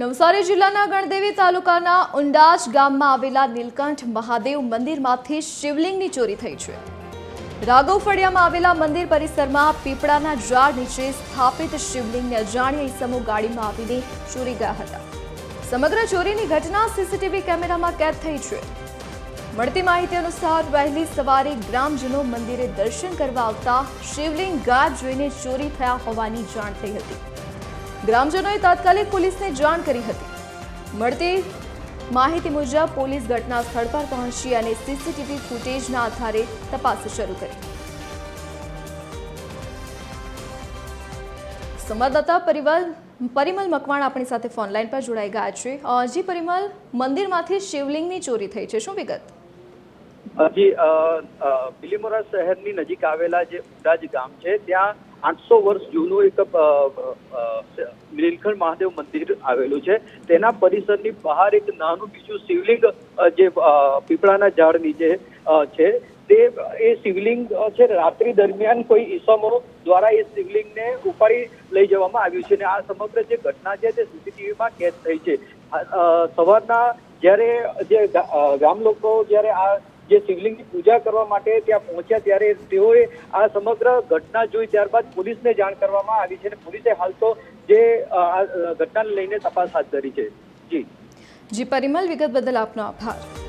નવસારી જિલ્લાના ગણદેવી તાલુકાના ઉંડાજ ગામમાં આવેલા નીલકંઠ મહાદેવ મંદિરમાંથી શિવલિંગની ચોરી થઈ છે। રાઘવ ફળિયામાં આવેલા મંદિર પરિસરમાં પીપળાના ઝાડ નીચે સ્થાપિત શિવલિંગને અજાણ્યા ઈસમો ગાડીમાં આવીને ચોરી ગયા હતા। સમગ્ર ચોરીની ઘટના સીસીટીવી કેમેરામાં કેદ થઈ છે। મળતી માહિતી અનુસાર વહેલી સવારે ગ્રામજનો મંદિરે દર્શન કરવા આવતા શિવલિંગ ગાયબ જોઈને ચોરી થયા હોવાની જાણ થઈ હતી। ગ્રામજનોએ તાત્કાલિક પોલીસને જાણ કરી હતી। મળતી માહિતી મુજબ પોલીસ ઘટના સ્થળ પર પહોંચી અને સીસીટીવી ફૂટેજના આધારે તપાસ શરૂ કરી। સંવાદદાતા પરિમલ મકવાણ આપણી સાથે ફોન લાઈન પર જોડાઈ ગયા છે। જી પરિમલ, મંદિરમાંથી શિવલિંગની ચોરી થઈ છે, શું વિગત? જી, બિલીમોરા શહેરની નજીક આવેલા જે ઉંડાજ ગામ છે ત્યાં 800 વર્ષ જૂનું એક નીલકંઠ મહાદેવ મંદિર આવેલું છે। તેના પરિસરની બહાર એક નાનું બીજું શિવલિંગ જે પીપળાના ઝાડ નીચે છે તે એ શિવલિંગ છે રાત્રિ દરમિયાન કોઈ ઈસમો દ્વારા એ શિવલિંગને ઉપાડી લઈ જવામાં આવ્યું છે અને આ સમગ્ર જે ઘટના છે તે સીસીટીવીમાં કેદ થઈ છે। સવારના જ્યારે જે ગામ લોકો જ્યારે આ જે શિવલિંગની પૂજા કરવા માટે ત્યાં પહોંચ્યા ત્યારે તેઓએ આ સમગ્ર ઘટના જોઈ ત્યારબાદ પોલીસને જાણ કરવામાં આવી છે અને પોલીસે હાલ તો જે આ ઘટનાને લઈને તપાસ હાથ ધરી છે। જી પરિમલ, વિગત બદલ આપનો આભાર।